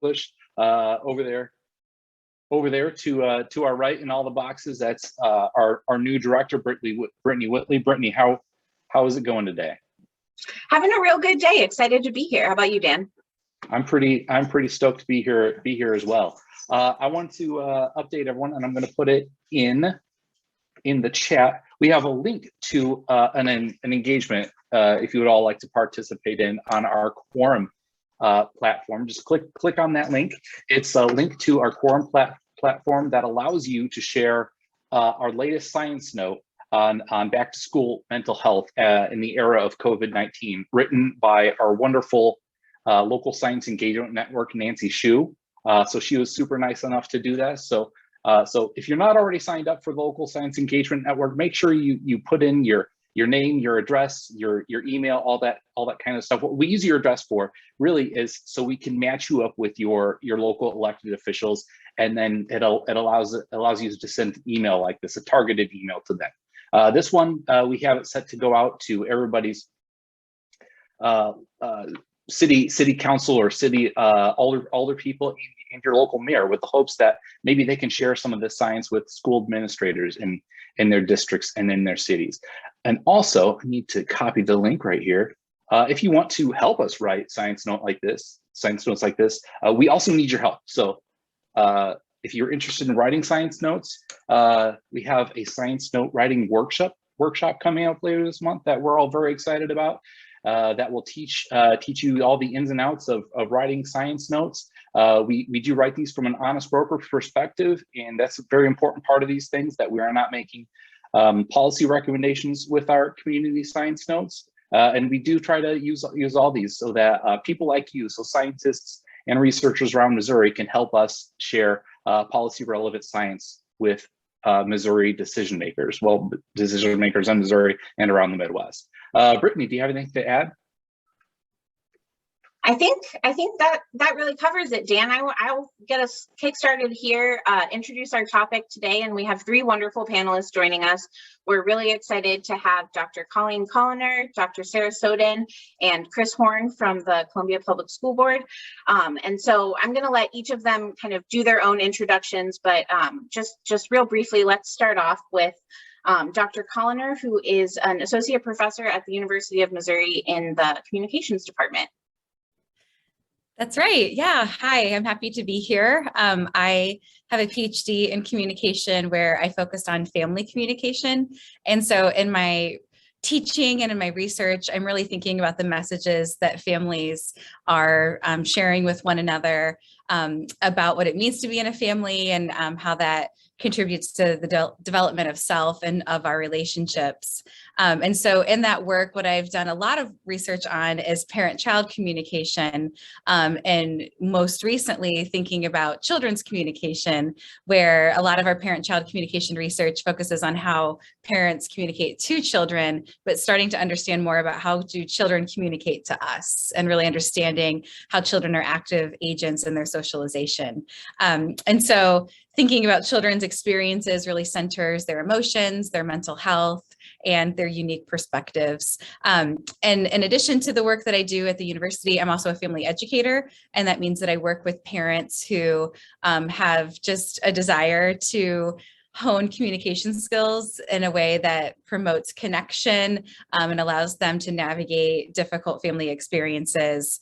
English over there to our right in all the boxes. That's our new director, Brittany Whitley. Brittany, how is it going today? Having a real good day. Excited to be here. How about you, Dan? I'm pretty stoked to be here as well. I want to update everyone, and I'm going to put it in the chat. We have a link to an engagement if you would all like to participate on our Quorum platform. Just click on that link. It's a link to our Quorum platform that allows you to share our latest science note on back to school mental health in the era of COVID-19, written by our wonderful local science engagement network, Nancy Hsu. So she was super nice enough to do that. So if you're not already signed up for the local science engagement network, make sure you put in your name, your address, your email, all that kind of stuff. What we use your address for really is so we can match you up with your local elected officials, and then it allows you to send an email like this, a targeted email to them. This one we have it set to go out to everybody's city council or city older people and your local mayor, with the hopes that maybe they can share some of this science with school administrators in their districts and in their cities. And also, I need to copy the link right here. If you want to help us write science notes like this, we also need your help. So if you're interested in writing science notes, we have a science note writing workshop coming up later this month that we're all very excited about. That will teach you all the ins and outs of writing science notes. We do write these from an honest broker perspective, and that's a very important part of these things, that we are not making policy recommendations with our community science notes. And we do try to use all these so that people like you, so scientists and researchers around Missouri, can help us share policy relevant science with Missouri decision makers in Missouri and around the Midwest. Brittany, do you have anything to add? I think that really covers it, Dan. I'll get us kickstarted here, introduce our topic today, and we have three wonderful panelists joining us. We're really excited to have Dr. Colleen Colliner, Dr. Sarah Soden, and Chris Horn from the Columbia Public School Board. And so I'm going to let each of them kind of do their own introductions, but just real briefly, let's start off with Dr. Colliner, who is an associate professor at the University of Missouri in the communications department. That's right. Yeah. Hi, I'm happy to be here. I have a PhD in communication where I focused on family communication. And so in my teaching and in my research, I'm really thinking about the messages that families are sharing with one another about what it means to be in a family, and how that contributes to the development of self and of our relationships. And so in that work, what I've done a lot of research on is parent-child communication, and most recently thinking about children's communication, where a lot of our parent-child communication research focuses on how parents communicate to children, but starting to understand more about how do children communicate to us, and really understanding how children are active agents in their socialization. And so thinking about children's experiences really centers their emotions, their mental health, and their unique perspectives. And in addition to the work that I do at the university, I'm also a family educator. And that means that I work with parents who have just a desire to hone communication skills in a way that promotes connection and allows them to navigate difficult family experiences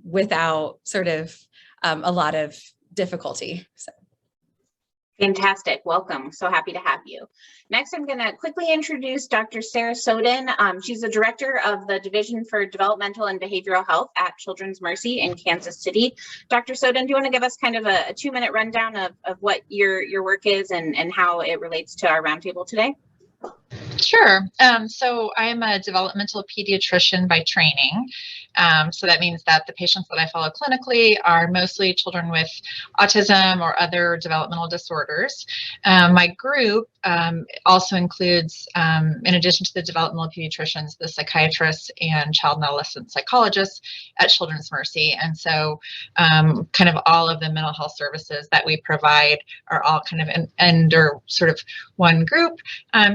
without sort of a lot of difficulty. So. Fantastic. Welcome. So happy to have you. Next, I'm going to quickly introduce Dr. Sarah Soden. She's the director of the Division for Developmental and Behavioral Health at Children's Mercy in Kansas City. Dr. Soden, do you want to give us kind of a 2-minute rundown of what your work is and how it relates to our roundtable today? Sure. So I'm a developmental pediatrician by training. So that means that the patients that I follow clinically are mostly children with autism or other developmental disorders. My group also includes, in addition to the developmental pediatricians, the psychiatrists and child and adolescent psychologists at Children's Mercy. And so kind of all of the mental health services that we provide are all kind of under sort of one group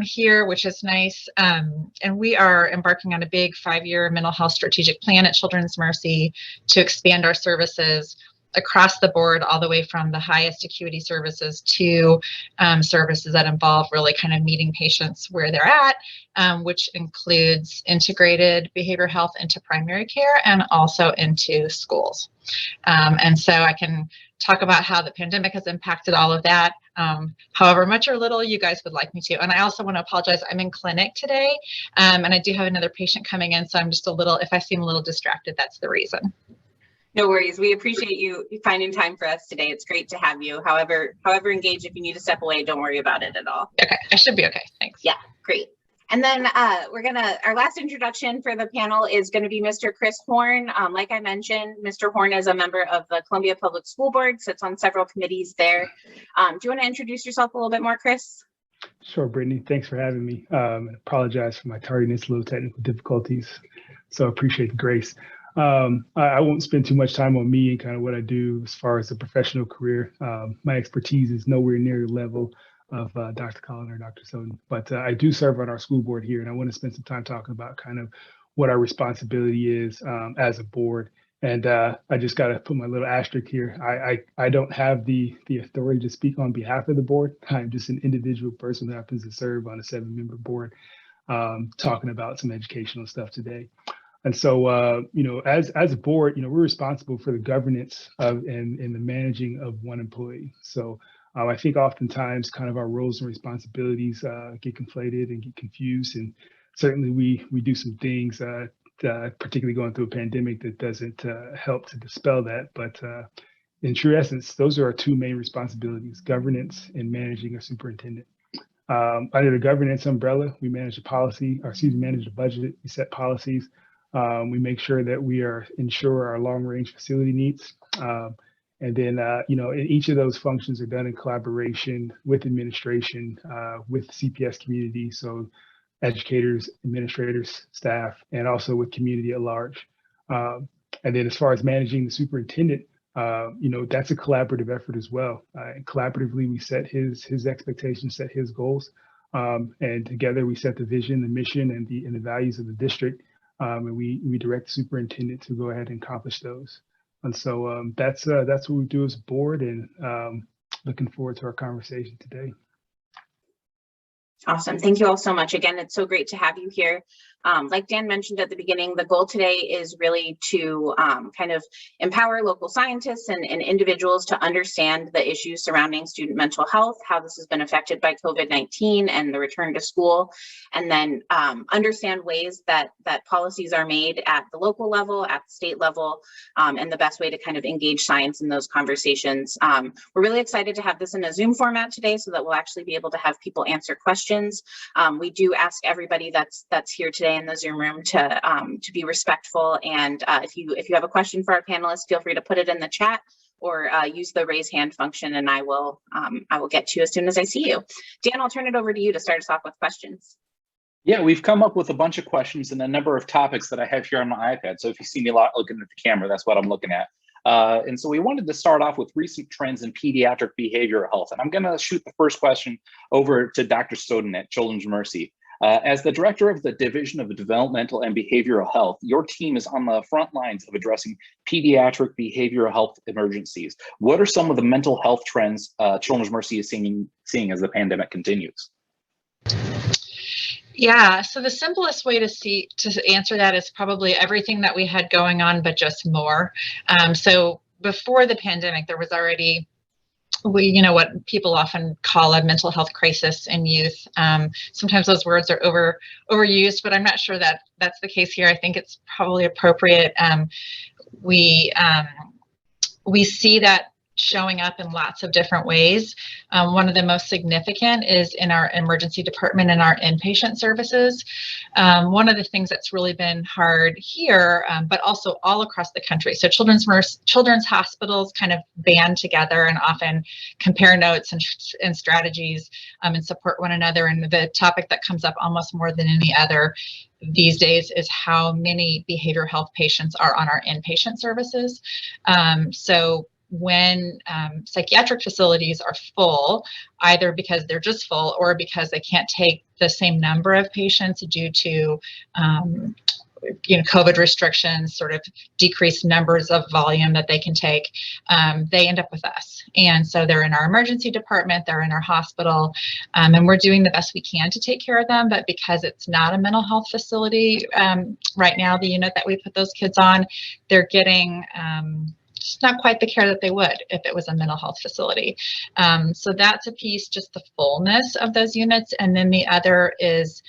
here, which is nice. And we are embarking on a big 5-year mental health strategic plan at Children's Mercy to expand our services across the board, all the way from the highest acuity services to services that involve really kind of meeting patients where they're at, which includes integrated behavioral health into primary care and also into schools. And so I can talk about how the pandemic has impacted all of that, however much or little you guys would like me to. And I also want to apologize, I'm in clinic today, and I do have another patient coming in, so I'm just a little, if I seem a little distracted, that's the reason. No worries. We appreciate you finding time for us today. It's great to have you. However engaged, if you need to step away, don't worry about it at all. Okay, I should be okay. Thanks. Yeah, great. And then our last introduction for the panel is going to be Mr. Chris Horn. Like I mentioned, Mr. Horn is a member of the Columbia Public School Board, sits on several committees there. Do you want to introduce yourself a little bit more, Chris? Sure, Brittany. Thanks for having me. I apologize for my tardiness, little technical difficulties. So I appreciate the grace. I won't spend too much time on me and kind of what I do as far as a professional career. My expertise is nowhere near the level of Dr. Collin or Dr. Soden, but I do serve on our school board here, and I want to spend some time talking about kind of what our responsibility is as a board. And I just got to put my little asterisk here. I don't have the authority to speak on behalf of the board. I'm just an individual person who happens to serve on a 7-member board, talking about some educational stuff today. And so, as a board, we're responsible for the governance of and the managing of one employee. So I think oftentimes kind of our roles and responsibilities get conflated and get confused. And certainly we do some things, particularly going through a pandemic, that doesn't help to dispel that. But in true essence, those are our two main responsibilities: governance and managing a superintendent. Under the governance umbrella, we manage manage the budget, we set policies. We make sure that we ensure our long-range facility needs. And then, in each of those functions are done in collaboration with administration, with CPS community, so educators, administrators, staff, and also with community at large. And then as far as managing the superintendent, that's a collaborative effort as well. Collaboratively, we set his expectations, set his goals, and together we set the vision, the mission, and the values of the district. And we direct the superintendent to go ahead and accomplish those. And so that's what we do as a board, and looking forward to our conversation today. Awesome. Thank you all so much. Again, it's so great to have you here. Like Dan mentioned at the beginning, the goal today is really to kind of empower local scientists and individuals to understand the issues surrounding student mental health, how this has been affected by COVID-19 and the return to school, and then understand ways that policies are made at the local level, at the state level, and the best way to kind of engage science in those conversations. We're really excited to have this in a Zoom format today so that we'll actually be able to have people answer questions. We do ask everybody that's here today in the Zoom room to be respectful, and if you have a question for our panelists, feel free to put it in the chat or use the raise hand function, and I will get to you as soon as I see you. Dan, I'll turn it over to you to start us off with questions. Yeah, we've come up with a bunch of questions and a number of topics that I have here on my iPad. So if you see me looking at the camera, that's what I'm looking at. And so we wanted to start off with recent trends in pediatric behavioral health. And I'm going to shoot the first question over to Dr. Soden at Children's Mercy. As the director of the Division of Developmental and Behavioral Health, your team is on the front lines of addressing pediatric behavioral health emergencies. What are some of the mental health trends Children's Mercy is seeing as the pandemic continues? Yeah, so the simplest way to answer that is probably everything that we had going on, but just more. So before the pandemic, there was already what people often call a mental health crisis in youth. Sometimes those words are overused, but I'm not sure that that's the case here. I think it's probably appropriate. We see that showing up in lots of different ways. One of the most significant is in our emergency department and our inpatient services. One of the things that's really been hard here, but also all across the country. So children's hospitals kind of band together and often compare notes and strategies and support one another. And the topic that comes up almost more than any other these days is how many behavioral health patients are on our inpatient services. So when psychiatric facilities are full, either because they're just full or because they can't take the same number of patients due to COVID restrictions, sort of decreased numbers of volume that they can take, they end up with us. And so they're in our emergency department, they're in our hospital, and we're doing the best we can to take care of them. But because it's not a mental health facility right now, the unit that we put those kids on, they're getting just not quite the care that they would if it was a mental health facility. So that's a piece, just the fullness of those units. And then the other is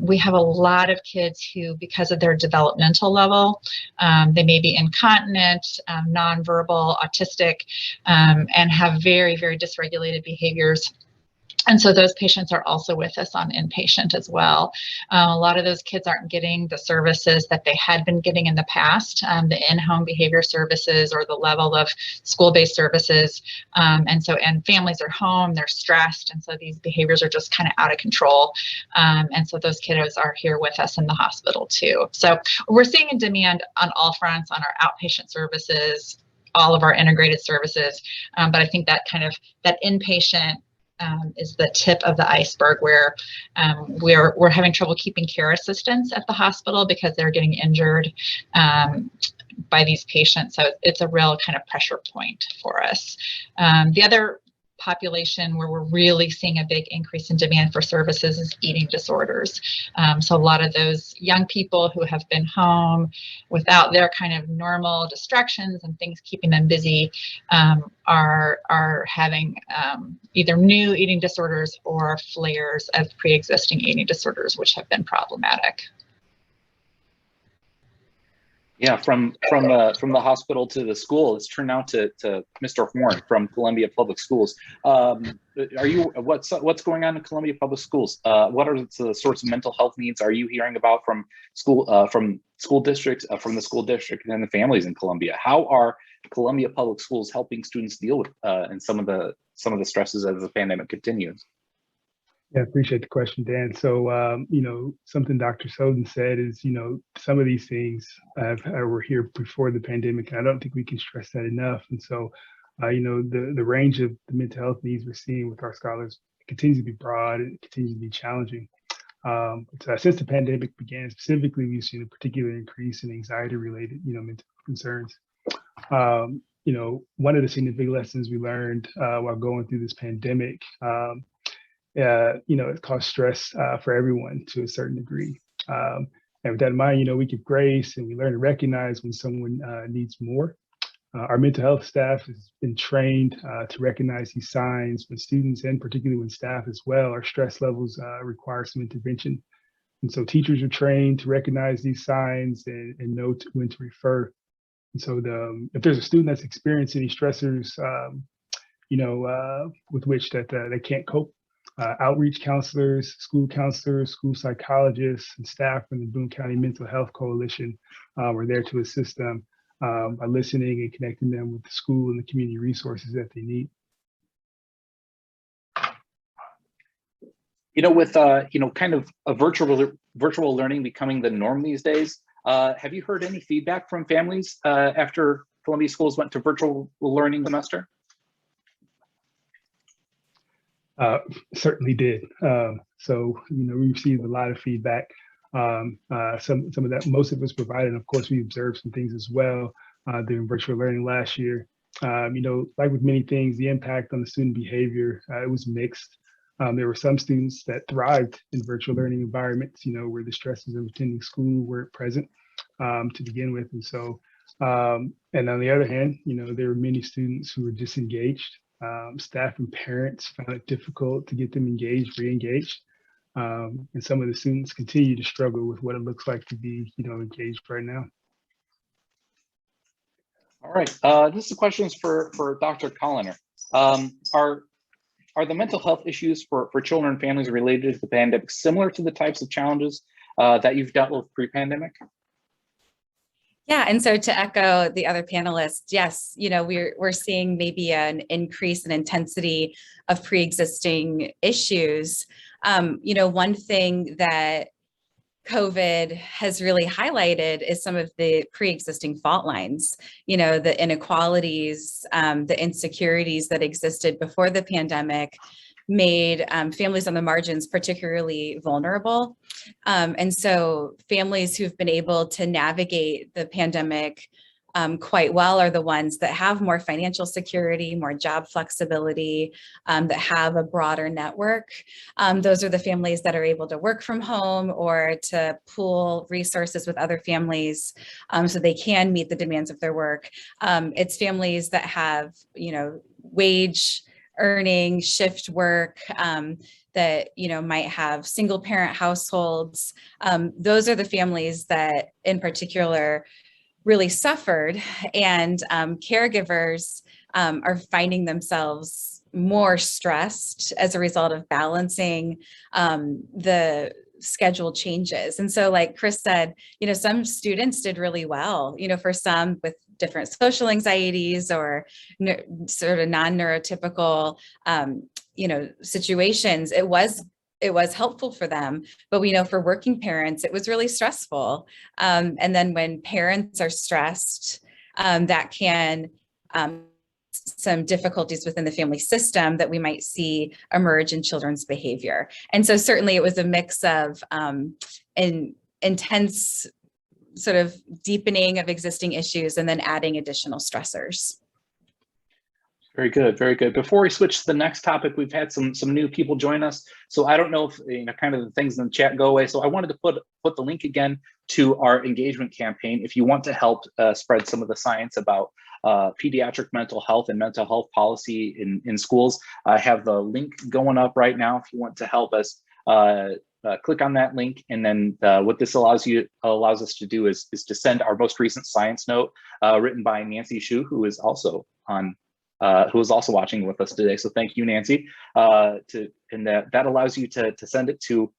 we have a lot of kids who, because of their developmental level, they may be incontinent, nonverbal, autistic, and have very, very dysregulated behaviors. And so those patients are also with us on inpatient as well. A lot of those kids aren't getting the services that they had been getting in the past, the in-home behavior services or the level of school-based services. And families are home, they're stressed. And so these behaviors are just kind of out of control. And so those kiddos are here with us in the hospital too. So we're seeing a demand on all fronts, on our outpatient services, all of our integrated services. But I think that that inpatient is the tip of the iceberg, where we're having trouble keeping care assistants at the hospital because they're getting injured by these patients. So it's a real kind of pressure point for us. The other population where we're really seeing a big increase in demand for services is eating disorders. So a lot of those young people who have been home without their kind of normal distractions and things keeping them busy are having either new eating disorders or flares of pre-existing eating disorders, which have been problematic. Yeah, from the hospital to the school, let's turn now to Mr. Horn from Columbia Public Schools. What's going on in Columbia Public Schools? What are the sorts of mental health needs are you hearing about from school districts, from the school district and the families in Columbia? How are Columbia Public Schools helping students deal with and some of the stresses as the pandemic continues? Yeah, I appreciate the question, Dan. So, something Dr. Soden said is, some of these things were here before the pandemic, and I don't think we can stress that enough. And so, the range of the mental health needs we're seeing with our scholars continues to be broad and it continues to be challenging. Since the pandemic began, specifically, we've seen a particular increase in anxiety-related, mental concerns. One of the significant lessons we learned while going through this pandemic, it caused stress for everyone to a certain degree. And with that in mind, we give grace and we learn to recognize when someone needs more. Our mental health staff has been trained to recognize these signs when students, and particularly when staff as well, our stress levels require some intervention. And so teachers are trained to recognize these signs and know when to refer. And so if there's a student that's experiencing any stressors, with which that they can't cope, outreach counselors, school psychologists, and staff from the Boone County Mental Health Coalition are there to assist them by listening and connecting them with the school and the community resources that they need. With kind of a virtual learning becoming the norm these days, have you heard any feedback from families after Columbia Schools went to virtual learning semester? Certainly did. So we received a lot of feedback. Some of that, most of us provided, and of course we observed some things as well during virtual learning last year. Like with many things, the impact on the student behavior, it was mixed. There were some students that thrived in virtual learning environments, where the stresses of attending school weren't present to begin with. And so, and on the other hand, there were many students who were disengaged. Staff and parents found it difficult to get them engaged, re-engaged. And some of the students continue to struggle with what it looks like to be, engaged right now. All right, this is questions for Dr. Colliner. Are the mental health issues for children and families related to the pandemic similar to the types of challenges that you've dealt with pre-pandemic? Yeah, and so to echo the other panelists, yes, we're seeing maybe an increase in intensity of pre-existing issues. One thing that COVID has really highlighted is some of the pre-existing fault lines, the inequalities, the insecurities that existed before the pandemic made families on the margins particularly vulnerable. And so families who've been able to navigate the pandemic quite well are the ones that have more financial security, more job flexibility, that have a broader network. Those are the families that are able to work from home or to pool resources with other families so they can meet the demands of their work. It's families that have, wage earning, shift work, that might have single parent households. Those are the families that in particular really suffered, and caregivers are finding themselves more stressed as a result of balancing the schedule changes. And so like Chris said, some students did really well, for some with different social anxieties or sort of non-neurotypical, situations. It was helpful for them, but we know for working parents, it was really stressful. And then when parents are stressed, that can some difficulties within the family system that we might see emerge in children's behavior. And so certainly it was a mix of an intense sort of deepening of existing issues and then adding additional stressors. Very good, very good. Before we switch to the next topic, we've had some new people join us. So I don't know if kind of the things in the chat go away. So I wanted to put the link again to our engagement campaign. If you want to help spread some of the science about pediatric mental health and mental health policy in schools, I have the link going up right now. If you want to help us, click on that link, and then what this allows us to do is to send our most recent science note written by Nancy Shu, who is also watching with us today. So thank you, Nancy. And that allows you to send it to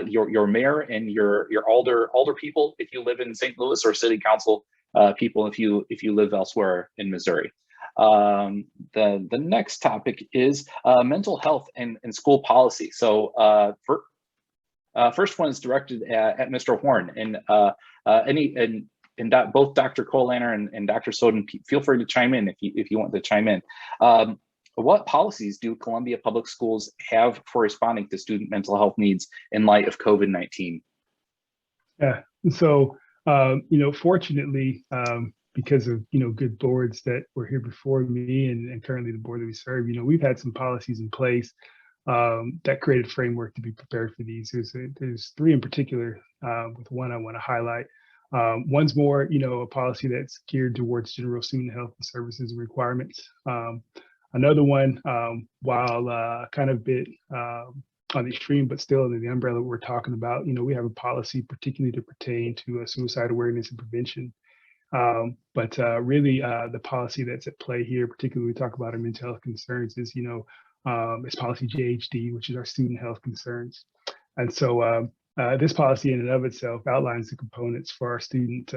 your mayor and your older people if you live in St. Louis, or city council people if you live elsewhere in Missouri. The next topic is mental health and school policy. So first one is directed at Mr. Horn, and both Dr. Colander and Dr. Soden, feel free to chime in if you want to chime in. What policies do Columbia Public Schools have for responding to student mental health needs in light of COVID-19? Yeah, so fortunately, because of good boards that were here before me and currently the board that we serve, we've had some policies in place that created a framework to be prepared for these. There's three in particular, with one I want to highlight. One's more, a policy that's geared towards general student health and services and requirements. Another one, while kind of a bit on the extreme, but still under the umbrella we're talking about, we have a policy particularly to pertain to suicide awareness and prevention. But really, the policy that's at play here, particularly we talk about our mental health concerns, is, it's policy JHD, which is our student health concerns. And so this policy in and of itself outlines the components for our student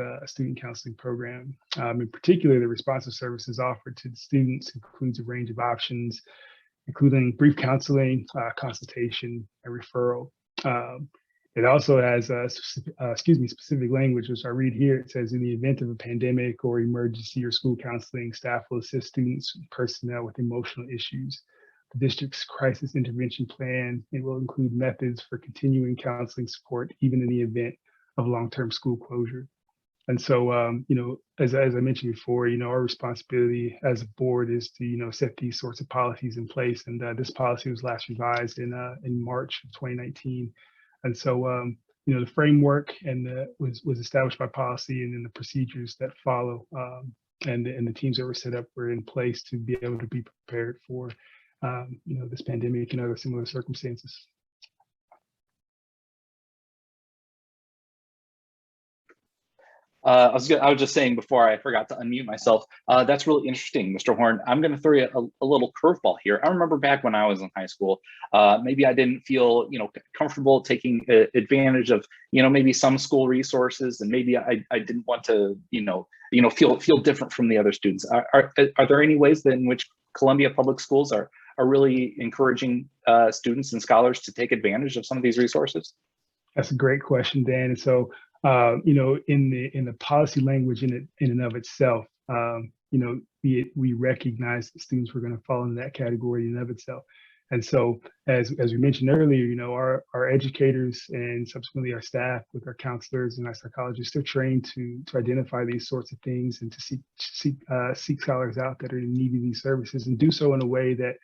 counseling program. In particular, the responsive services offered to the students includes a range of options, including brief counseling, consultation, and referral. It also has specific language, which I read here. It says, in the event of a pandemic or emergency or school counseling, staff will assist students and personnel with emotional issues. The district's crisis intervention plan, it will include methods for continuing counseling support, even in the event of long-term school closure. And so, as I mentioned before, our responsibility as a board is to, set these sorts of policies in place. And this policy was last revised in March of 2019. And so, the framework was established by policy, and then the procedures that follow and the teams that were set up were in place to be able to be prepared for this pandemic and other similar circumstances. I was just saying before I forgot to unmute myself, that's really interesting, Mr. Horn. I'm going to throw you a little curveball here. I remember back when I was in high school, maybe I didn't feel, comfortable taking advantage of, maybe some school resources, and maybe I didn't want to, feel different from the other students. Are there any ways in which Columbia Public Schools are really encouraging students and scholars to take advantage of some of these resources? That's a great question, Dan. And so, in the policy language in and of itself, we recognize that students were going to fall into that category in and of itself. And so, as we mentioned earlier, you know, our educators and subsequently our staff with our counselors and our psychologists, they're trained to identify these sorts of things and to seek scholars out that are in need of these services, and do so in a way that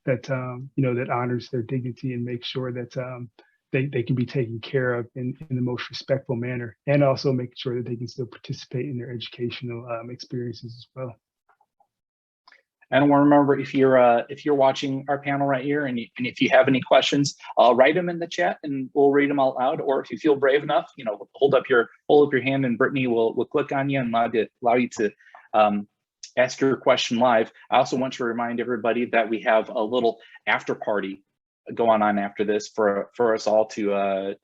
you know, that honors their dignity and makes sure that they can be taken care of in the most respectful manner, and also make sure that they can still participate in their educational experiences as well. And I want to remember, if you're watching our panel right here, and if you have any questions, write them in the chat and we'll read them out loud. Or if you feel brave enough, you know, hold up your hand, and Brittany will click on you and allow you to ask your question live. I also want to remind everybody that we have a little after party going on after this for us all to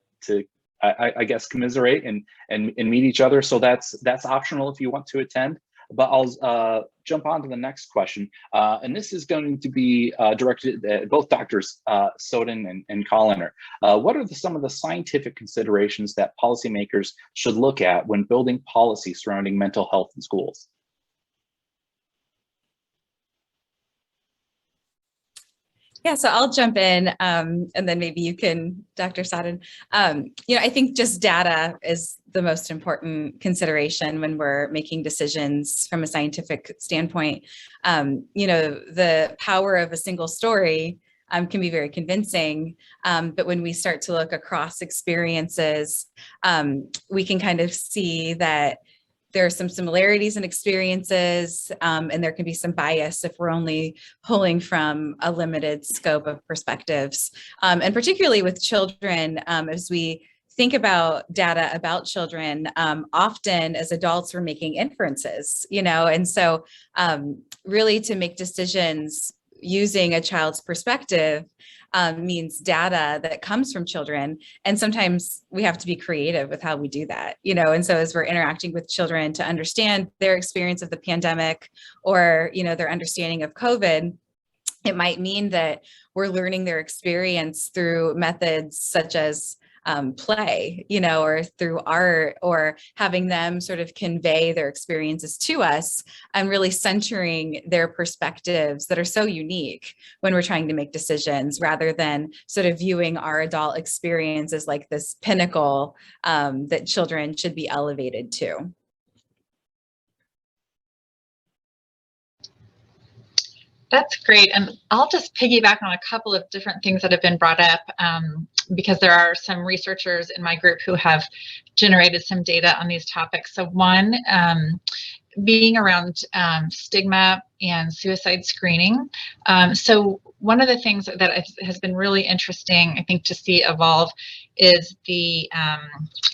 I guess commiserate and meet each other. So that's optional if you want to attend. But I'll jump on to the next question. And this is going to be directed at both doctors, Soden and Colliner. What are some of the scientific considerations that policymakers should look at when building policy surrounding mental health in schools? Yeah, so I'll jump in, and then maybe you can, Dr. Soden. You know, I think just data is the most important consideration when we're making decisions from a scientific standpoint. You know, the power of a single story can be very convincing, but when we start to look across experiences, we can kind of see that there are some similarities in experiences, and there can be some bias if we're only pulling from a limited scope of perspectives. And particularly with children, as we think about data about children, often as adults, we're making inferences, you know, and so really to make decisions using a child's perspective means data that comes from children. And sometimes we have to be creative with how we do that, you know, and so as we're interacting with children to understand their experience of the pandemic, or, you know, their understanding of COVID, it might mean that we're learning their experience through methods such as play, you know, or through art, or having them sort of convey their experiences to us, and really centering their perspectives that are so unique when we're trying to make decisions, rather than sort of viewing our adult experience as like this pinnacle that children should be elevated to. That's great. And I'll just piggyback on a couple of different things that have been brought up, because there are some researchers in my group who have generated some data on these topics. So one, being around stigma and suicide screening. So one of the things that has been really interesting, I think, to see evolve is the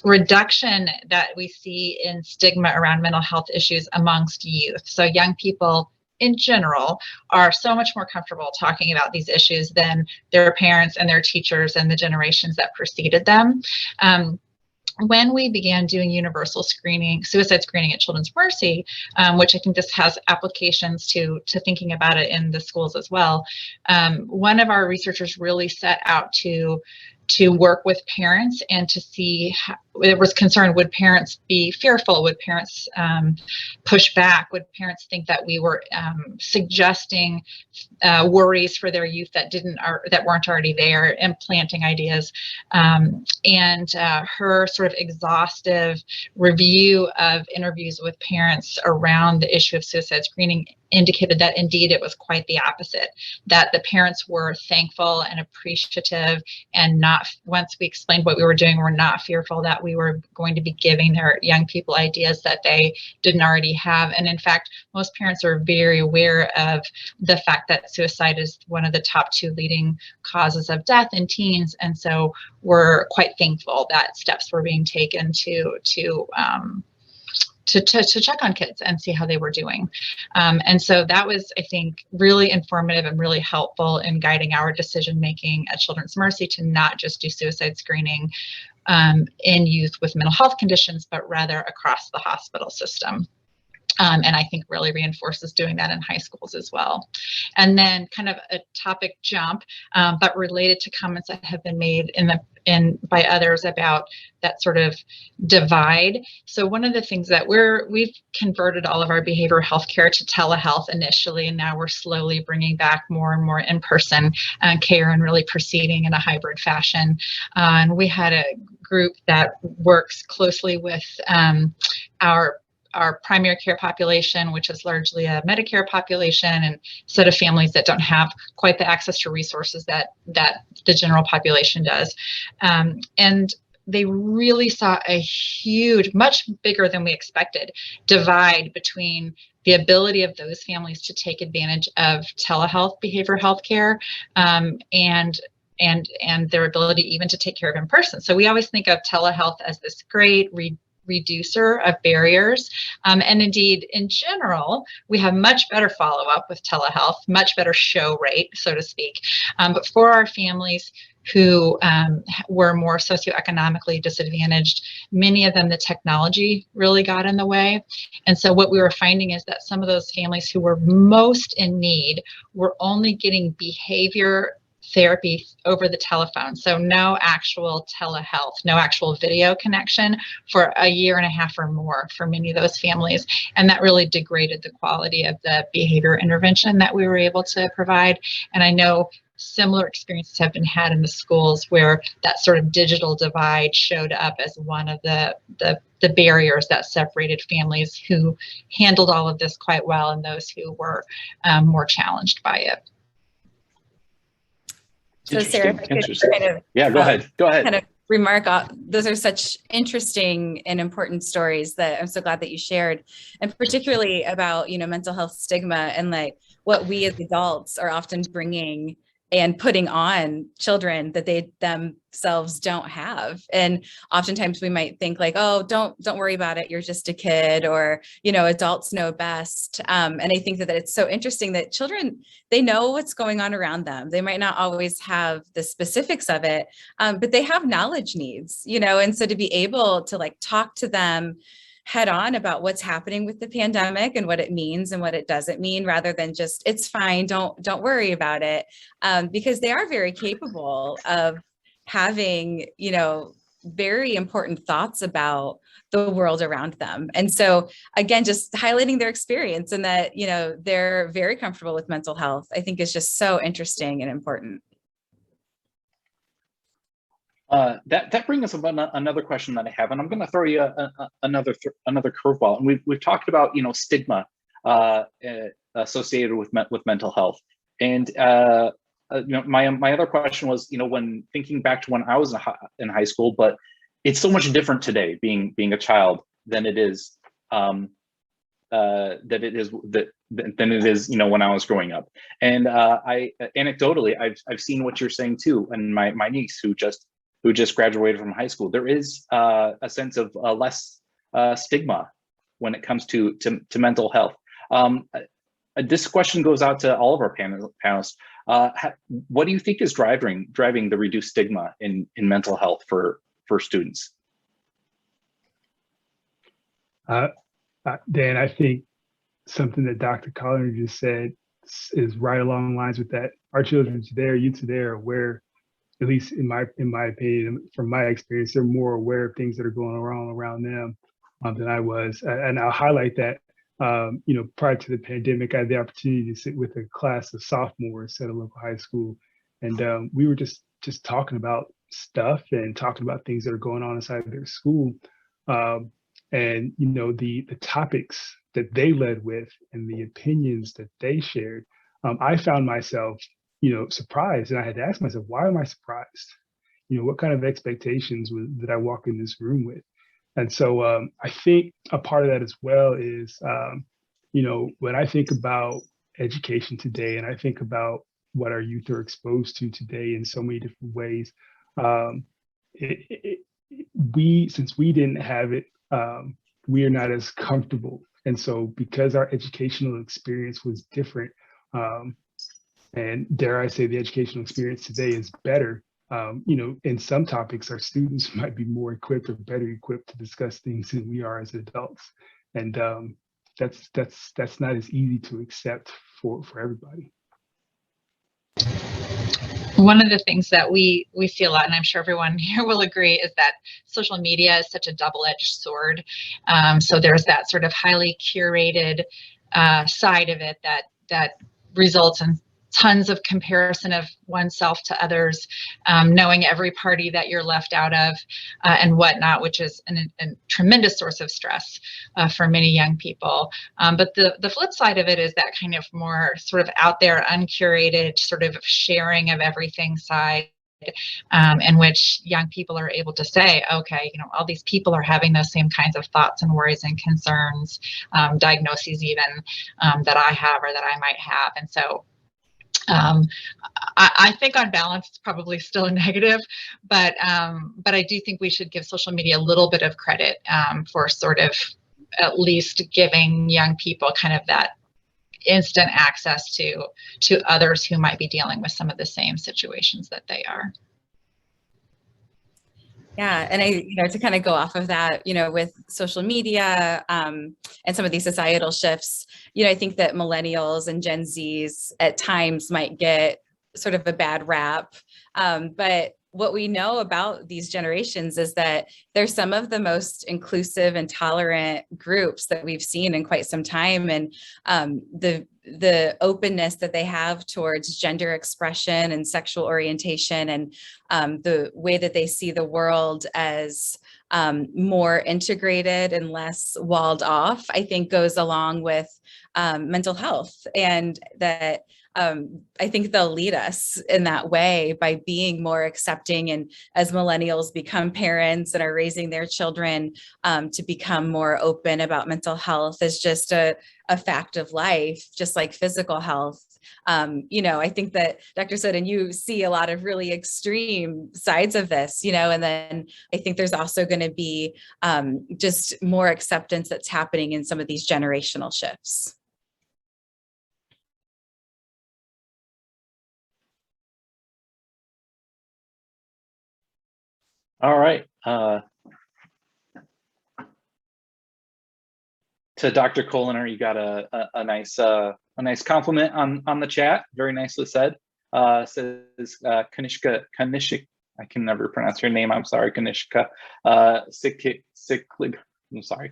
reduction that we see in stigma around mental health issues amongst youth. So young people in general are so much more comfortable talking about these issues than their parents and their teachers and the generations that preceded them. When we began doing universal screening, suicide screening at Children's Mercy, which I think this has applications to thinking about it in the schools as well, one of our researchers really set out to work with parents and to see how, there was concern, would parents be fearful? Would parents push back? Would parents think that we were suggesting worries for their youth that weren't already there, implanting ideas? And her sort of exhaustive review of interviews with parents around the issue of suicide screening indicated that indeed it was quite the opposite, that the parents were thankful and appreciative, and not, once we explained what we were doing, were not fearful that we were going to be giving their young people ideas that they didn't already have. And in fact, most parents are very aware of the fact that suicide is one of the top 2 leading causes of death in teens. And so we're quite thankful that steps were being taken to check on kids and see how they were doing. And so that was, I think, really informative and really helpful in guiding our decision making at Children's Mercy to not just do suicide screening in youth with mental health conditions, but rather across the hospital system. And I think really reinforces doing that in high schools as well. And then kind of a topic jump, but related to comments that have been made by others about that sort of divide. So one of the things that we've converted all of our behavioral health care to telehealth initially, and now we're slowly bringing back more and more in-person care and really proceeding in a hybrid fashion. And we had a group that works closely with our primary care population, which is largely a Medicare population, and set of families that don't have quite the access to resources that the general population does. And they really saw a huge, much bigger than we expected, divide between the ability of those families to take advantage of telehealth behavioral health care and their ability even to take care of in person. So we always think of telehealth as this great reducer of barriers. And indeed, in general, we have much better follow-up with telehealth, much better show rate, so to speak. But for our families who were more socioeconomically disadvantaged, many of them, the technology really got in the way. And so what we were finding is that some of those families who were most in need were only getting behavior therapy over the telephone. So no actual telehealth, no actual video connection for a year and a half or more for many of those families. And that really degraded the quality of the behavior intervention that we were able to provide. And I know similar experiences have been had in the schools where that sort of digital divide showed up as one of the barriers that separated families who handled all of this quite well and those who were more challenged by it. So Sarah, if I could kind of, go ahead. Kind of remark, those are such interesting and important stories that I'm so glad that you shared, and particularly about, mental health stigma and like what we as adults are often bringing and putting on children that they themselves don't have. And oftentimes we might think like, oh, don't worry about it, you're just a kid, or, adults know best. And I think that it's so interesting that children, they know what's going on around them. They might not always have the specifics of it, but they have knowledge needs, and so to be able to like talk to them head on about what's happening with the pandemic and what it means and what it doesn't mean, rather than just, it's fine, don't worry about it. Because they are very capable of having, very important thoughts about the world around them. And so again, just highlighting their experience and that, they're very comfortable with mental health, I think is just so interesting and important. That brings us up another question that I have, and I'm going to throw you another curveball. And we've talked about stigma associated with mental health, and my other question was when thinking back to when I was in high school, but it's so much different today being a child than it is when I was growing up. And I anecdotally I've seen what you're saying too, and my niece who just graduated from high school, there is a sense of less stigma when it comes to mental health. This question goes out to all of our panelists. What do you think is driving the reduced stigma in mental health for students? Dan, I think something that Dr. Colliner just said is right along the lines with that. Our children today, our youth today are aware, at least in my opinion, from my experience, they're more aware of things that are going around them than I was. And I'll highlight that, prior to the pandemic, I had the opportunity to sit with a class of sophomores at a local high school. And we were just talking about stuff and talking about things that are going on inside of their school. And, the topics that they led with and the opinions that they shared, I found myself surprised. And I had to ask myself, why am I surprised? What kind of expectations did I walk in this room with? And so I think a part of that as well is, when I think about education today and I think about what our youth are exposed to today in so many different ways, since we didn't have it, we are not as comfortable. And so because our educational experience was different, and dare I say the educational experience today is better, in some topics, our students might be more equipped or better equipped to discuss things than we are as adults. And that's not as easy to accept for everybody. One of the things that we feel, and I'm sure everyone here will agree, is that social media is such a double-edged sword. So there's that sort of highly curated side of it that results in tons of comparison of oneself to others, knowing every party that you're left out of and whatnot, which is a tremendous source of stress for many young people. But the flip side of it is that kind of more sort of out there, uncurated sort of sharing of everything side, in which young people are able to say, okay, you know, all these people are having those same kinds of thoughts and worries and concerns, diagnoses even that I have or that I might have. And so I think on balance, it's probably still a negative, but I do think we should give social media a little bit of credit for sort of at least giving young people kind of that instant access to others who might be dealing with some of the same situations that they are. Yeah, and to kind of go off of that, with social media and some of these societal shifts, I think that millennials and Gen Zs at times might get sort of a bad rap. But what we know about these generations is that they're some of the most inclusive and tolerant groups that we've seen in quite some time. And the openness that they have towards gender expression and sexual orientation and the way that they see the world as more integrated and less walled off, I think goes along with mental health, and that I think they'll lead us in that way by being more accepting. And as millennials become parents and are raising their children to become more open about mental health as just a fact of life, just like physical health. I think that Dr. Soden, you see a lot of really extreme sides of this, and then I think there's also going to be just more acceptance that's happening in some of these generational shifts. All right. To Dr. Koliner, you got a nice compliment on the chat. Very nicely said. Says Kanishka, I can never pronounce your name. I'm sorry, Kanishka. Siklig. I'm sorry.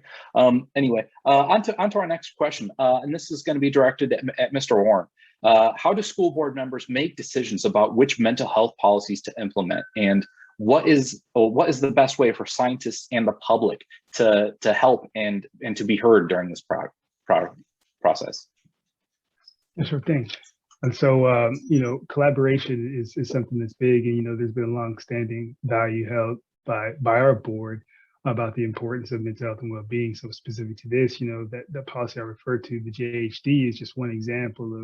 Anyway, onto our next question, and this is going to be directed at Mr. Warren. How do school board members make decisions about which mental health policies to implement, and what is the best way for scientists and the public to help and to be heard during this process? Sure thing. And so, collaboration is something that's big, and there's been a long-standing value held by our board about the importance of mental health and well-being. So specific to this, that policy I referred to, the JHD, is just one example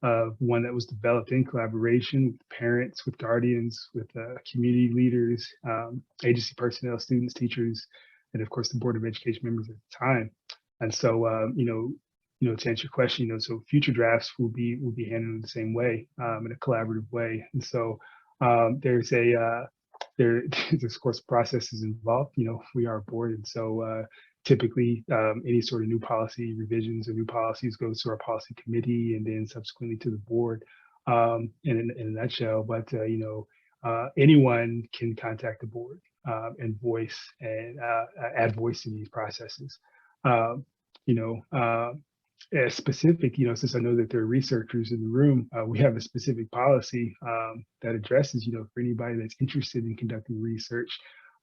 of one that was developed in collaboration with parents, with guardians, with community leaders, agency personnel, students, teachers, and of course the Board of Education members at the time. And so, to answer your question, so future drafts will be handled in the same way, in a collaborative way. And so there's of course processes involved. We are a board, and so typically, any sort of new policy revisions or new policies goes to our policy committee and then subsequently to the board in a nutshell. But, anyone can contact the board and voice and add voice in these processes. Specific, since I know that there are researchers in the room, we have a specific policy that addresses, for anybody that's interested in conducting research.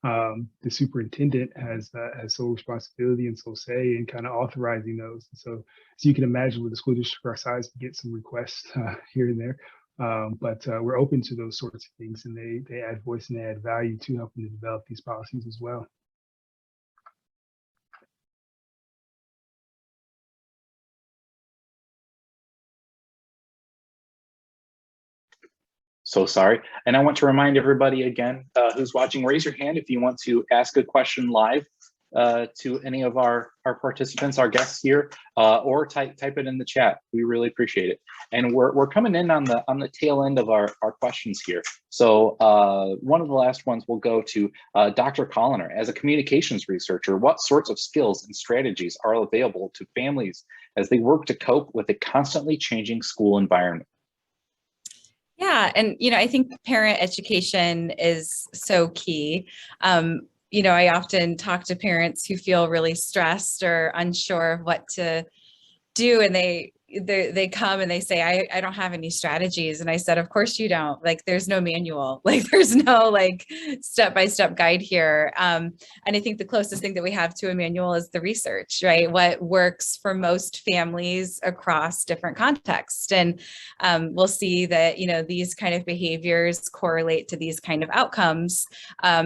The superintendent has sole responsibility and sole say in kind of authorizing those. And so you can imagine with a school district our size, we get some requests here and there, but we're open to those sorts of things, and they add voice and they add value to helping to develop these policies as well. So sorry. And I want to remind everybody again who's watching, raise your hand if you want to ask a question live. to any of our participants, our guests here, or type it in the chat. We really appreciate it. And we're coming in on the tail end of our questions here. So one of the last ones will go to Dr. Colliner. As a communications researcher, what sorts of skills and strategies are available to families as they work to cope with a constantly changing school environment? Yeah, and I think parent education is so key. I often talk to parents who feel really stressed or unsure of what to do, and they come and they say, I don't have any strategies. And I said, of course you don't. Like, there's no manual, like there's no like step-by-step guide here. And I think the closest thing that we have to a manual is the research, right? What works for most families across different contexts. And we'll see that, these kind of behaviors correlate to these kind of outcomes.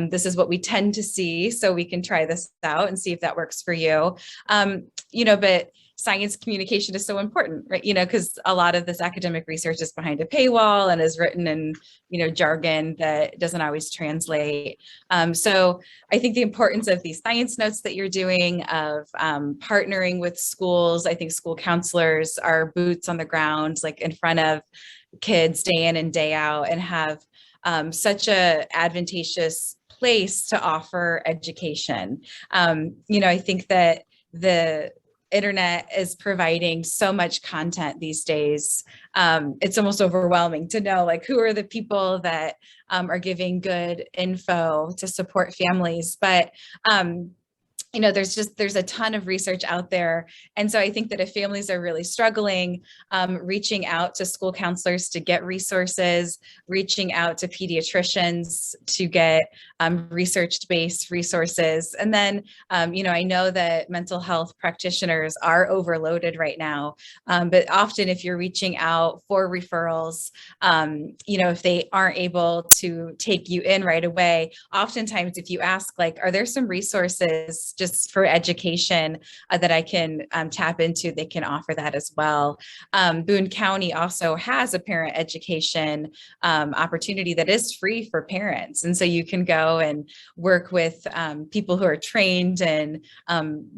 This is what we tend to see. So we can try this out and see if that works for you. But science communication is so important, right? Because a lot of this academic research is behind a paywall and is written in, jargon that doesn't always translate. So I think the importance of these science notes that you're doing, of partnering with schools. I think school counselors are boots on the ground, like in front of kids day in and day out, and have such a advantageous place to offer education. I think that the internet is providing so much content these days. It's almost overwhelming to know, like, who are the people that are giving good info to support families. But there's a ton of research out there. And so I think that if families are really struggling, reaching out to school counselors to get resources, reaching out to pediatricians to get research-based resources. And then, I know that mental health practitioners are overloaded right now, but often if you're reaching out for referrals, if they aren't able to take you in right away, oftentimes if you ask, like, are there some resources just for education that I can tap into, they can offer that as well. Boone County also has a parent education opportunity that is free for parents. And so you can go and work with people who are trained in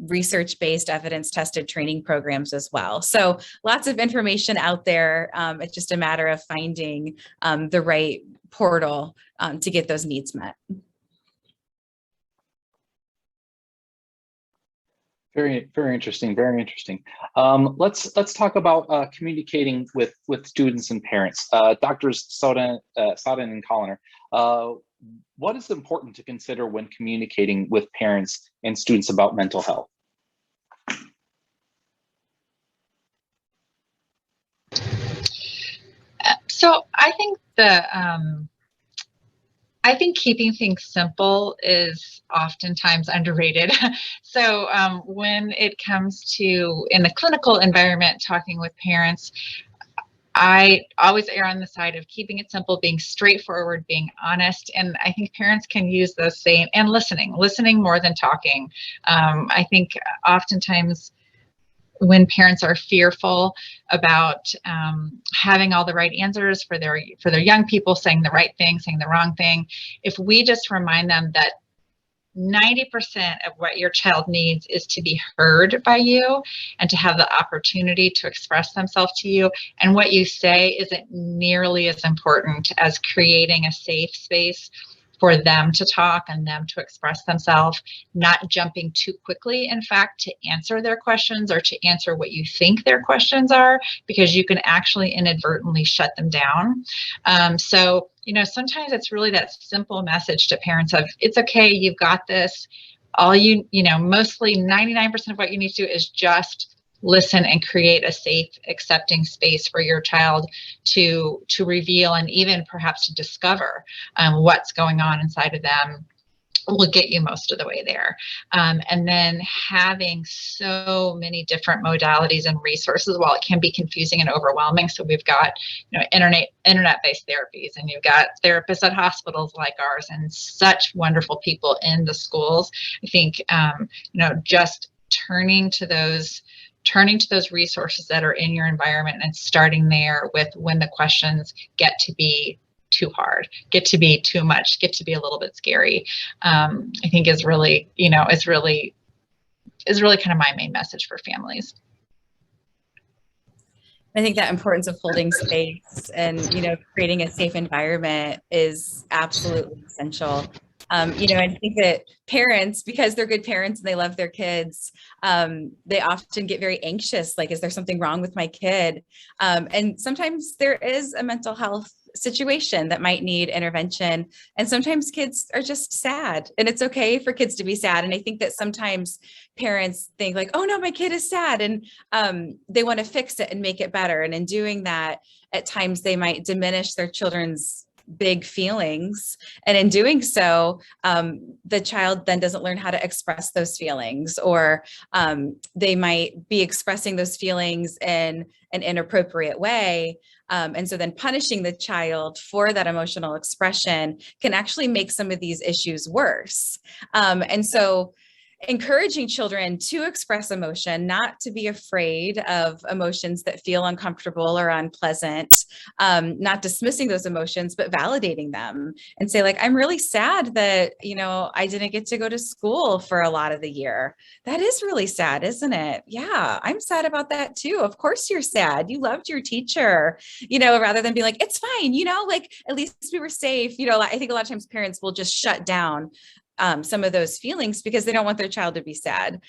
research-based, evidence-tested training programs as well. So lots of information out there. It's just a matter of finding the right portal to get those needs met. Very, very interesting. Very interesting. Let's talk about communicating with students and parents. Doctors Soden and Colliner, what is important to consider when communicating with parents and students about mental health? So I think I think keeping things simple is oftentimes underrated. So when it comes to, in the clinical environment, talking with parents, I always err on the side of keeping it simple, being straightforward, being honest. And I think parents can use those same, and listening more than talking. I think oftentimes when parents are fearful about having all the right answers for their young people, saying the right thing, saying the wrong thing, if we just remind them that 90% of what your child needs is to be heard by you and to have the opportunity to express themselves to you, and what you say isn't nearly as important as creating a safe space for them to talk and them to express themselves, not jumping too quickly, in fact, to answer their questions or to answer what you think their questions are, because you can actually inadvertently shut them down. So, sometimes it's really that simple message to parents of, it's okay, you've got this. All mostly 99% of what you need to do is just listen and create a safe, accepting space for your child to reveal and even perhaps to discover what's going on inside of them will get you most of the way there. And then having so many different modalities and resources, while it can be confusing and overwhelming. So we've got, internet-based therapies, and you've got therapists at hospitals like ours, and such wonderful people in the schools. I think, just turning to those resources that are in your environment and starting there with when the questions get to be too hard, get to be too much, get to be a little bit scary, I think is really, is really kind of my main message for families. I think that importance of holding space and, creating a safe environment is absolutely essential. I think that parents, because they're good parents and they love their kids, they often get very anxious, like, is there something wrong with my kid? And sometimes there is a mental health situation that might need intervention. And sometimes kids are just sad, and it's okay for kids to be sad. And I think that sometimes parents think like, oh no, my kid is sad. And they want to fix it and make it better. And in doing that, at times they might diminish their children's big feelings. And in doing so, the child then doesn't learn how to express those feelings, or they might be expressing those feelings in an inappropriate way. And so then punishing the child for that emotional expression can actually make some of these issues worse. And so encouraging children to express emotion, not to be afraid of emotions that feel uncomfortable or unpleasant, not dismissing those emotions, but validating them and say, like, I'm really sad that, I didn't get to go to school for a lot of the year. That is really sad, isn't it? Yeah, I'm sad about that too. Of course you're sad. You loved your teacher, rather than be like, it's fine, like, at least we were safe. I think a lot of times parents will just shut down some of those feelings because they don't want their child to be sad.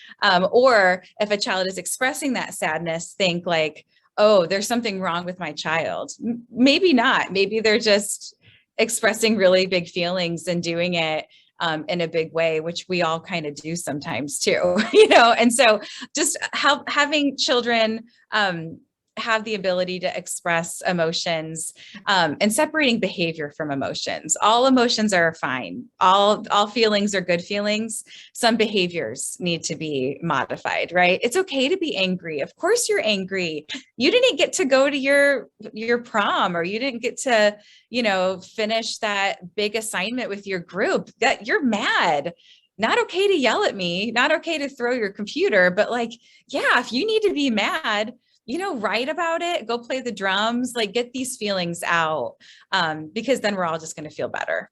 Or if a child is expressing that sadness, think like, oh, there's something wrong with my child. Maybe not. Maybe they're just expressing really big feelings and doing it in a big way, which we all kind of do sometimes too, And so just having children have the ability to express emotions, and separating behavior from emotions. All emotions are fine. All feelings are good feelings. Some behaviors need to be modified, right? It's okay to be angry. Of course you're angry. You didn't get to go to your prom, or you didn't get to, finish that big assignment with your group. That you're mad. Not okay to yell at me, not okay to throw your computer, but like, yeah, if you need to be mad, write about it, go play the drums, like, get these feelings out, because then we're all just going to feel better.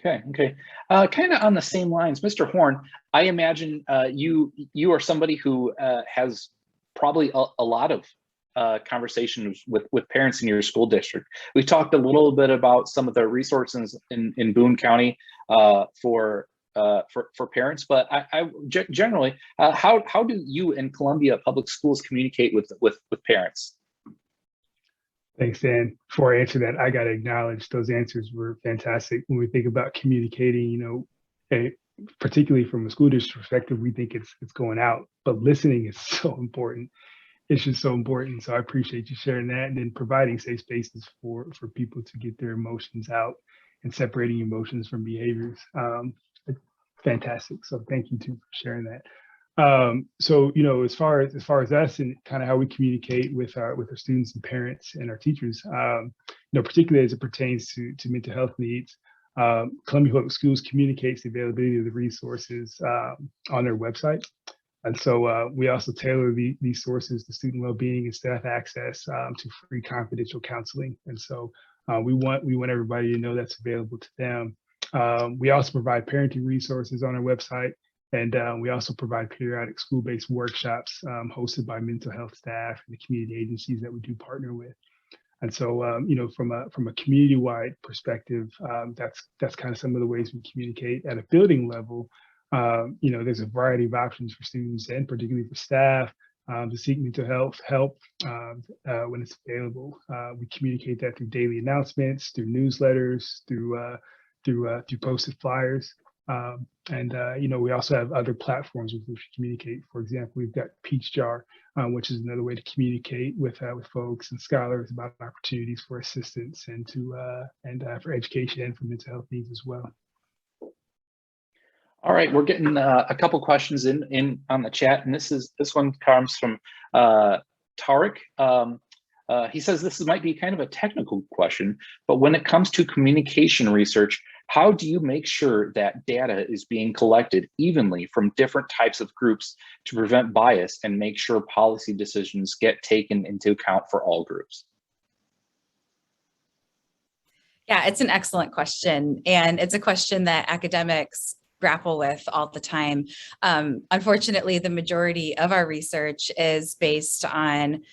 Okay. Kind of on the same lines, Mr. Horn, I imagine you are somebody who has probably a lot of conversations with parents in your school district. We talked a little bit about some of the resources in Boone County for parents, but I generally, how do you in Columbia Public Schools communicate with parents? Thanks, Dan. Before I answer that, I got to acknowledge those answers were fantastic. When we think about communicating, particularly from a school district perspective, we think it's going out, but listening is so important. It's just so important. So I appreciate you sharing that, and then providing safe spaces for people to get their emotions out and separating emotions from behaviors. Fantastic. So thank you too for sharing that. So as far as us and kind of how we communicate with our students and parents and our teachers, particularly as it pertains to mental health needs, Columbia Public Schools communicates the availability of the resources on their website. And so we also tailor these sources to student well-being and staff access to free confidential counseling. And so we want everybody to know that's available to them. We also provide parenting resources on our website, and we also provide periodic school-based workshops hosted by mental health staff and the community agencies that we do partner with. And so, from a community-wide perspective, that's kind of some of the ways we communicate. At a building level, there's a variety of options for students and particularly for staff to seek mental health help when it's available. We communicate that through daily announcements, through newsletters, through posted flyers. We also have other platforms with which we communicate. For example, we've got Peach Jar, which is another way to communicate with folks and scholars about opportunities for assistance and for education and for mental health needs as well. All right, we're getting a couple questions in on the chat, and this one comes from Tariq. He says this might be kind of a technical question, but when it comes to communication research, how do you make sure that data is being collected evenly from different types of groups to prevent bias and make sure policy decisions get taken into account for all groups? Yeah, it's an excellent question. And it's a question that academics grapple with all the time. Unfortunately, the majority of our research is based on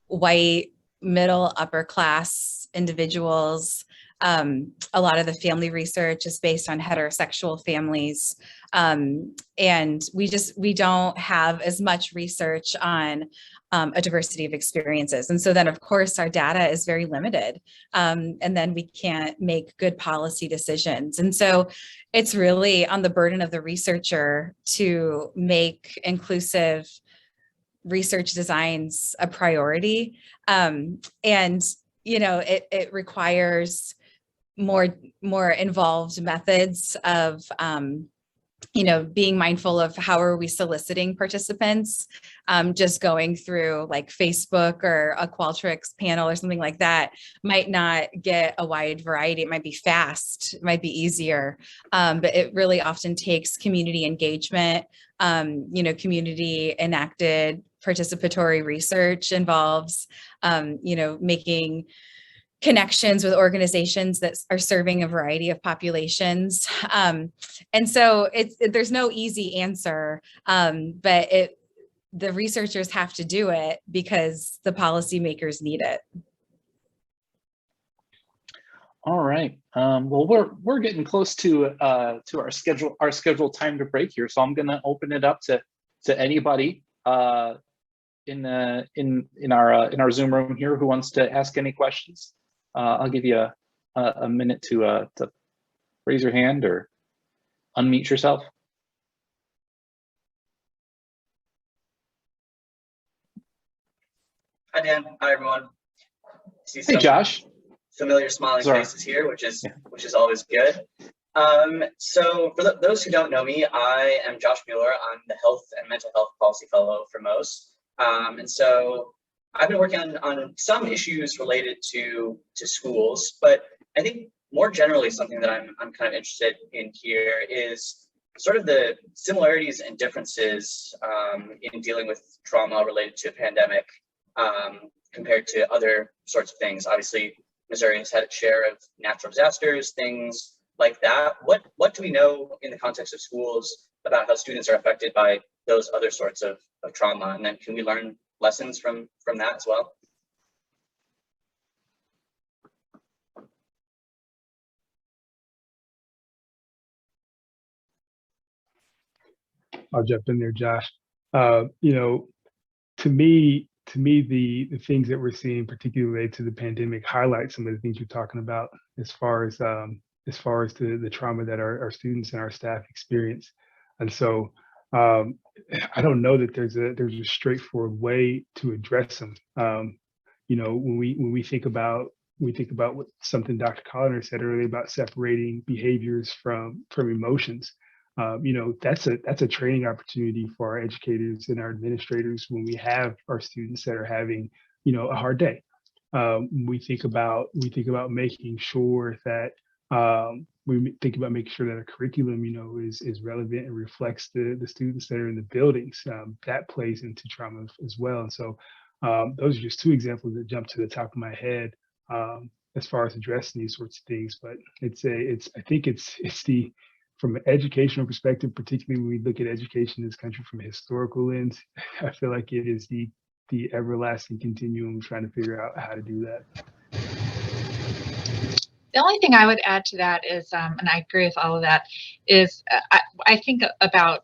white, middle, upper class individuals. A lot of the family research is based on heterosexual families. And we don't have as much research on a diversity of experiences. And so then, of course, our data is very limited. And then we can't make good policy decisions. And so it's really on the burden of the researcher to make inclusive research designs a priority. And, it requires more involved methods of, being mindful of how are we soliciting participants. Just going through like Facebook or a Qualtrics panel or something like that might not get a wide variety. It might be fast, it might be easier, but it really often takes community engagement. Community enacted participatory research involves, making connections with organizations that are serving a variety of populations. And so there's no easy answer, but the researchers have to do it because the policymakers need it. All right. Well, we're getting close to our scheduled time to break here, so I'm going to open it up to anybody in our Zoom room here who wants to ask any questions. I'll give you a minute to raise your hand or unmute yourself. Hi, Dan. Hi, everyone. Hey, Josh. Familiar smiling faces here, which is always good. So for those who don't know me, I am Josh Mueller. I'm the Health and Mental Health Policy Fellow for MOSE. And so I've been working on some issues related to schools, but I think more generally something that I'm kind of interested in here is sort of the similarities and differences in dealing with trauma related to a pandemic compared to other sorts of things. Obviously, Missouri has had its share of natural disasters, things like that. What do we know in the context of schools about how students are affected by those other sorts of trauma? And then can we learn lessons from that as well? I'll jump in there, Josh. To me, the things that we're seeing, particularly related to the pandemic, highlight some of the things you're talking about as far as the trauma that our students and our staff experience. And so I don't know that there's a straightforward way to address them. When we think about what something Dr. Colliner said earlier about separating behaviors from emotions. That's a training opportunity for our educators and our administrators when we have our students that are having, a hard day. We think about making sure that our curriculum, is relevant and reflects the students that are in the buildings. That plays into trauma as well. And so those are just two examples that jump to the top of my head as far as addressing these sorts of things. But I think it's from an educational perspective, particularly when we look at education in this country from a historical lens, I feel like it is the everlasting continuum trying to figure out how to do that. The only thing I would add to that is, and I agree with all of that, is I think about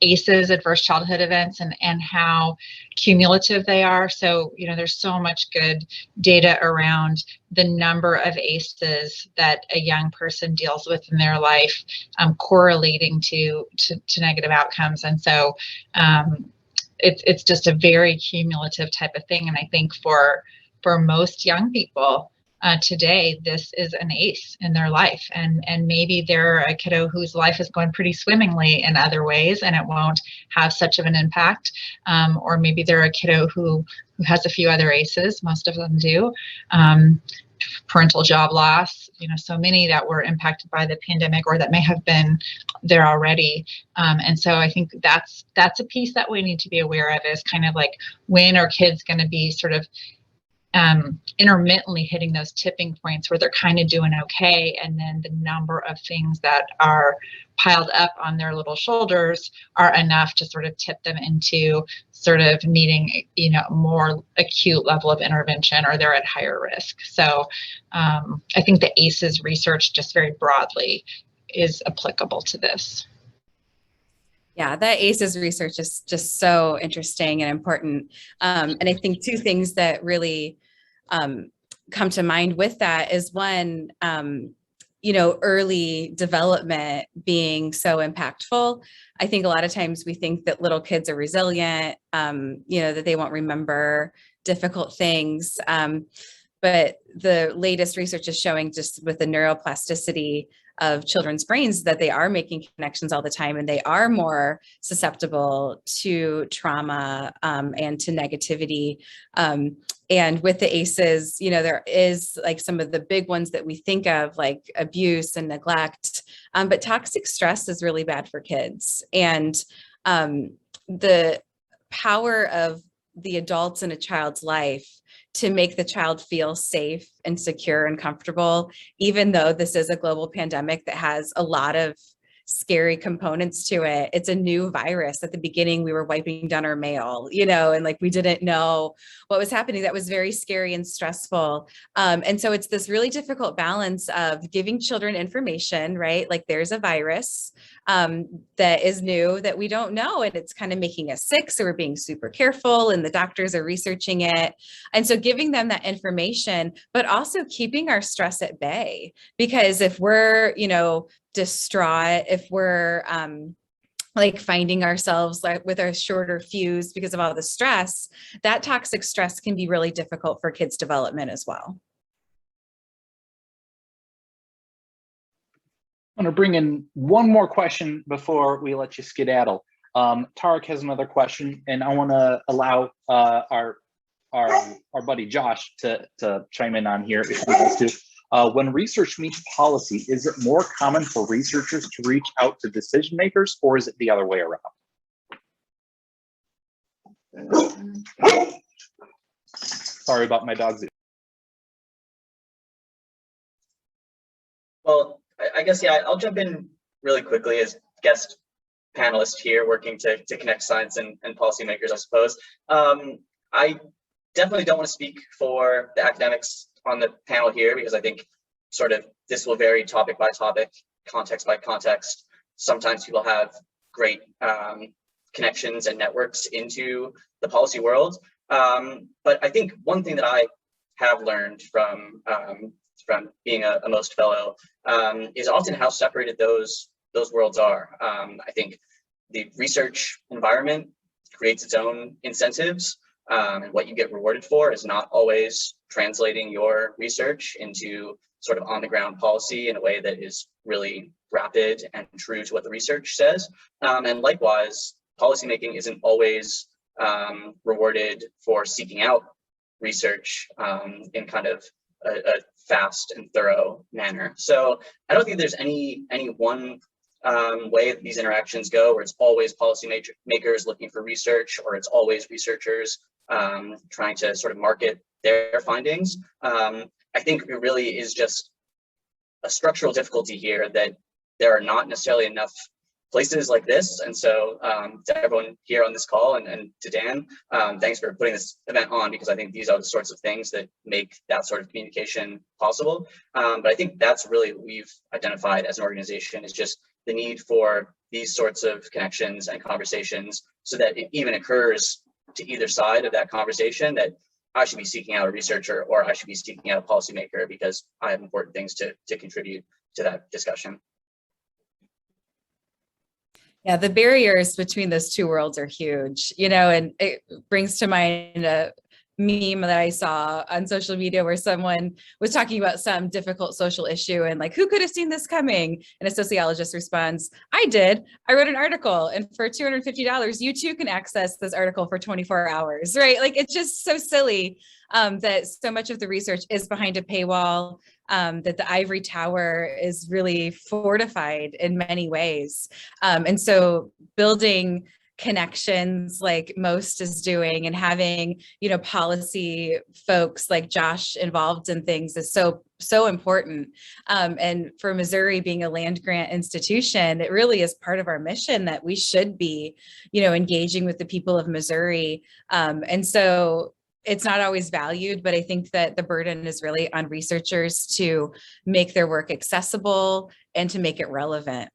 ACEs, adverse childhood events, and how cumulative they are. So, there's so much good data around the number of ACEs that a young person deals with in their life, correlating to negative outcomes. And so it's just a very cumulative type of thing. And I think for most young people, today, this is an ACE in their life, and maybe they're a kiddo whose life is going pretty swimmingly in other ways, and it won't have such of an impact. Or maybe they're a kiddo who has a few other ACEs. Most of them do. Parental job loss, so many that were impacted by the pandemic or that may have been there already. And so I think that's a piece that we need to be aware of, is kind of like, when are kids going to be sort of intermittently hitting those tipping points where they're kind of doing okay, and then the number of things that are piled up on their little shoulders are enough to sort of tip them into sort of needing, you know, more acute level of intervention, or they're at higher risk. So I think the ACEs research just very broadly is applicable to this. Yeah, that ACEs research is just so interesting and important. And I think two things that really come to mind with that is one, you know, early development being so impactful. I think a lot of times we think that little kids are resilient, you know, that they won't remember difficult things. But the latest research is showing, just with the neuroplasticity of children's brains, that they are making connections all the time, and they are more susceptible to trauma and to negativity. And with the ACEs, you know, there is like some of the big ones that we think of, like abuse and neglect, but toxic stress is really bad for kids. And the power of the adults in a child's life to make the child feel safe and secure and comfortable, even though this is a global pandemic that has a lot of scary components to it. It's a new virus. At the beginning, we were wiping down our mail, you know, and like we didn't know what was happening. That was very scary and stressful. And so it's this really difficult balance of giving children information, right? Like there's a virus that is new that we don't know, and it's kind of making us sick. So we're being super careful, and the doctors are researching it. And so giving them that information, but also keeping our stress at bay, because if we're, you know, distraught, if we're like finding ourselves like with a shorter fuse because of all the stress, that toxic stress can be really difficult for kids' development as well. I'm going to bring in one more question before we let you skedaddle. Tarek has another question, and I want to allow our buddy Josh to chime in on here if he wants to. When research meets policy, is it more common for researchers to reach out to decision makers, or is it the other way around? Sorry about my dog's ear. Well, I guess, yeah, I'll jump in really quickly as guest panelist here, working to connect science and policymakers, I suppose. I definitely don't want to speak for the academics on the panel here, because I think sort of this will vary topic by topic, context by context. Sometimes people have great connections and networks into the policy world. But I think one thing that I have learned from being a Most Fellow is often how separated those worlds are. I think the research environment creates its own incentives, and what you get rewarded for is not always translating your research into sort of on-the-ground policy in a way that is really rapid and true to what the research says. And likewise, policymaking isn't always rewarded for seeking out research in kind of a fast and thorough manner. So I don't think there's any one way that these interactions go, where it's always policymakers looking for research, or it's always researchers trying to sort of market their findings. I think it really is just a structural difficulty here that there are not necessarily enough places like this. And so to everyone here on this call, and to Dan, thanks for putting this event on, because I think these are the sorts of things that make that sort of communication possible. But I think that's really what we've identified as an organization, is just the need for these sorts of connections and conversations, so that it even occurs to either side of that conversation that I should be seeking out a researcher, or I should be seeking out a policymaker, because I have important things to contribute to that discussion. Yeah, the barriers between those two worlds are huge, you know, and it brings to mind a meme that I saw on social media where someone was talking about some difficult social issue and like, who could have seen this coming? And a sociologist responds, I did. I wrote an article, and for $250, you too can access this article for 24 hours, right? Like, it's just so silly that so much of the research is behind a paywall, that the ivory tower is really fortified in many ways. And so building connections like Most is doing, and having, you know, policy folks like Josh involved in things is so important. And for Missouri being a land grant institution, it really is part of our mission that we should be, you know, engaging with the people of Missouri. And so it's not always valued, but I think that the burden is really on researchers to make their work accessible and to make it relevant.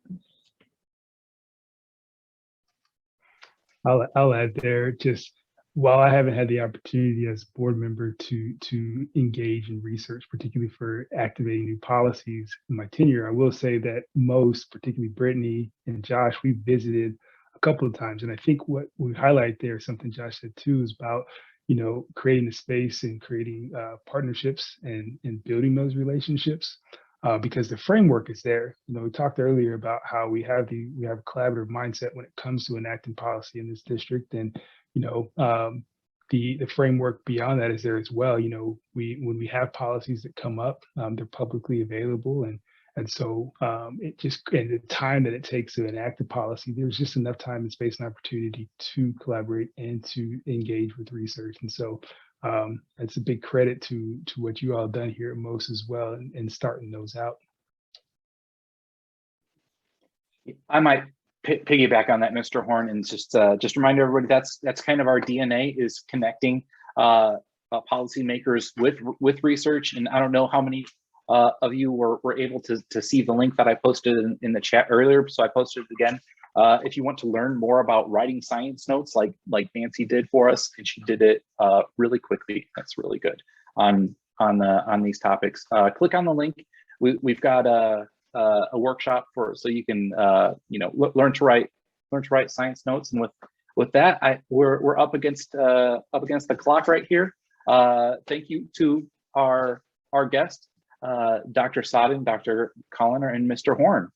I'll add there, just while I haven't had the opportunity as a board member to engage in research, particularly for activating new policies in my tenure, I will say that most, particularly Brittany and Josh, we visited a couple of times. And I think what we highlight there, something Josh said too, is about, you know, creating the space and creating partnerships and building those relationships. Because the framework is there. You know, we talked earlier about how we have a collaborative mindset when it comes to enacting policy in this district, and you know, the framework beyond that is there as well. You know, when we have policies that come up, they're publicly available, and so it just, and the time that it takes to enact a policy, there's just enough time and space and opportunity to collaborate and to engage with research, and so. It's a big credit to what you all done here at Most as well, and starting those out. I might piggyback on that, Mr. Horn, and just remind everybody that's kind of our DNA, is connecting policymakers with research. And I don't know how many of you were able to see the link that I posted in the chat earlier, so I posted it again. If you want to learn more about writing science notes like Nancy did for us, and she did it really quickly, that's really good on these topics. Click on the link. We've got a workshop so you can you know, learn to write science notes. And with that, we're up against the clock right here. Thank you to our guest, Dr. Sodden, Dr. Colliner, and Mr. Horn.